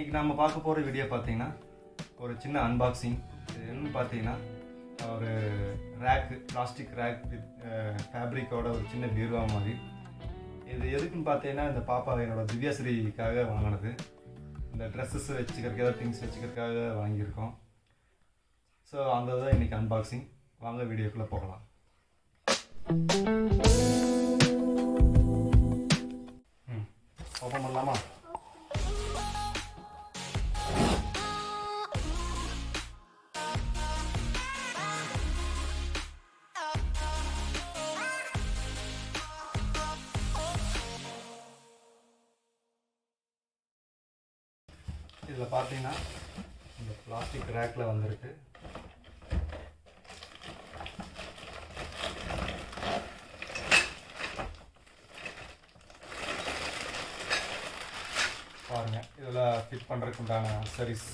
இன்றைக்கி நம்ம பார்க்க போகிற வீடியோ பார்த்தீங்கன்னா ஒரு சின்ன அன்பாக்சிங். இது என்னன்னு பார்த்தீங்கன்னா ஒரு ரேக்கு, பிளாஸ்டிக் ரேக் வித் ஃபேப்ரிக்கோட ஒரு சின்ன பீர்வா மாதிரி. இது எதுக்குன்னு பார்த்தீங்கன்னா இந்த பாப்பா என்னோட திவ்யாஸ்ரீக்காக வாங்கினது. இந்த ட்ரெஸ்ஸஸ் வச்சுக்கிறதுக்கு, ஏதாவது திங்ஸ் வச்சுக்கிறதுக்காக வாங்கியிருக்கோம். ஸோ அந்த தான் இன்றைக்கி அன்பாக்சிங். வாங்க வீடியோக்குள்ளே போகலாம். ஓப்பன் பண்ணலாமா? இதில் பார்த்தீங்கன்னா இந்த பிளாஸ்டிக் ரேக்கில் வந்திருக்கு. பாருங்க, இதில் ஃபிட் பண்ணுறதுக்கு உண்டான அக்சரிஸ்.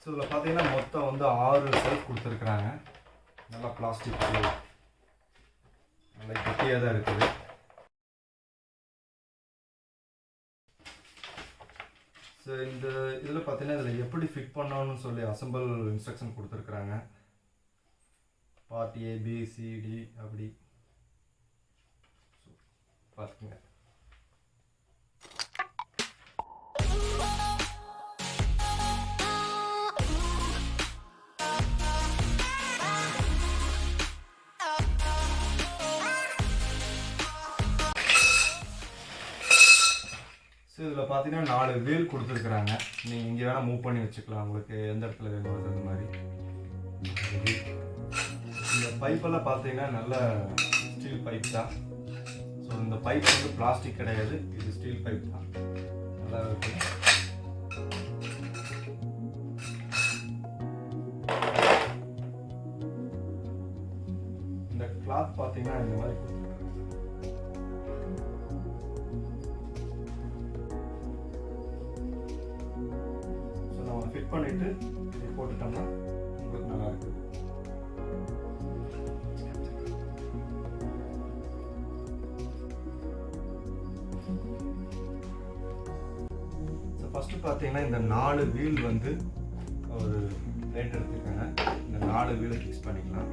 ஸோ இதில் பார்த்தீங்கன்னா மொத்தம் 6 செல்ஃப் கொடுத்துருக்குறாங்க. நல்லா பிளாஸ்டிக், நல்லா கெட்டியாக தான் இருக்குது. ஸோ இந்த இதில் பார்த்தீங்கன்னா இதில் எப்படி ஃபிட் பண்ணணும்னு சொல்லி அசம்பிள் இன்ஸ்ட்ரக்ஷன் கொடுத்துருக்குறாங்க. Part A, B, C, D அப்படி பார்த்துங்க. ஸோ இதில் பார்த்தீங்கன்னா 4 வீல் கொடுத்துருக்குறாங்க. நீங்கள் இங்கே வேணால் மூவ் பண்ணி வச்சுக்கலாம், உங்களுக்கு எந்த இடத்துல வேணும் அந்த மாதிரி. இந்த பைப்பெல்லாம் பார்த்தீங்கன்னா நல்ல ஸ்டீல் பைப் தான். ஸோ இந்த பைப் பிளாஸ்டிக் கிடையாது, இது ஸ்டீல் பைப் தான். நல்லா இருக்கு. இந்த கிளாத் பார்த்தீங்கன்னா இந்த மாதிரி ஃபிட் பண்ணிட்டு போட்டுட்டோம்னா உங்களுக்கு நல்லா இருக்குது. ஃபர்ஸ்ட் பார்த்தீங்கன்னா இந்த 4 வீல் ஒரு பிளேட் எடுத்துக்கோங்க. இந்த 4 வீலை ஃபிக்ஸ் பண்ணிக்கலாம்.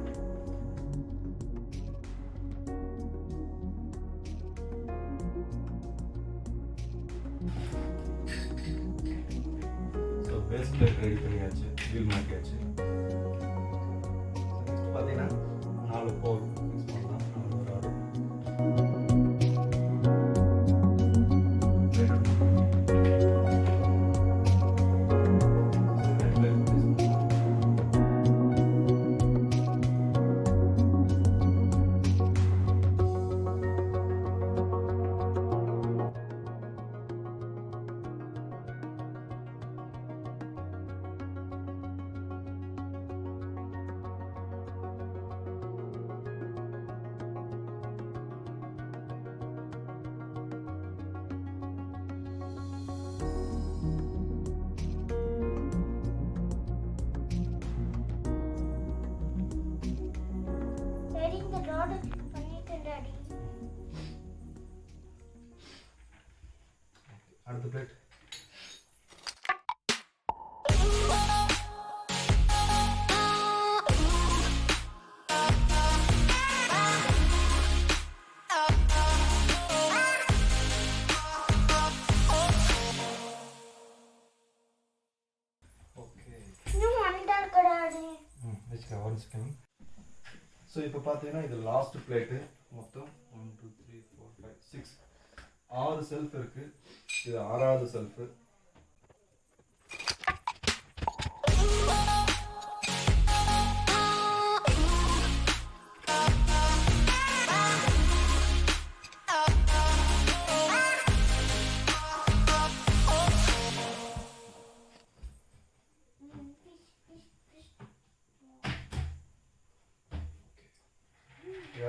பேஸ் பிளேட் ரெடி பண்ணியாச்சு, வீல் மாட்டியாச்சு. நெக்ஸ்ட் பார்த்தீங்கன்னா 4 போர் ஃபிக்ஸ் பண்ணலாம். 4 ராடு. அடுத்த பிளேட். ஸோ இப்போ பார்த்தீங்கன்னா இது லாஸ்ட் பிளேட்டு. மொத்தம் 1 2 3 4 5 6 6 செல்ஃப் இருக்கு. இது 6வது செல்ஃபு.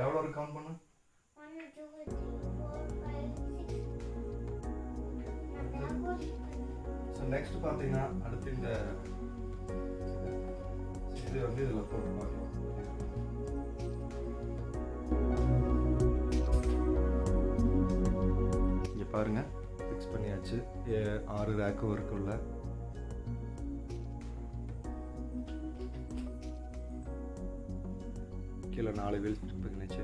எவ்வளோ இருக்கு கவுண்ட் பண்ணு. 1 2 3 4 5 6. நெக்ஸ்ட் பார்த்தீங்கன்னா அடுத்து இந்த இது வந்து இதில் போட்டு பார்க்கலாம். இங்கே பாருங்கள், ஃபிக்ஸ் பண்ணியாச்சு. 6 ரேக்கும் இருக்குள்ள. கீழே 4 வீல் பண்ணிச்சு.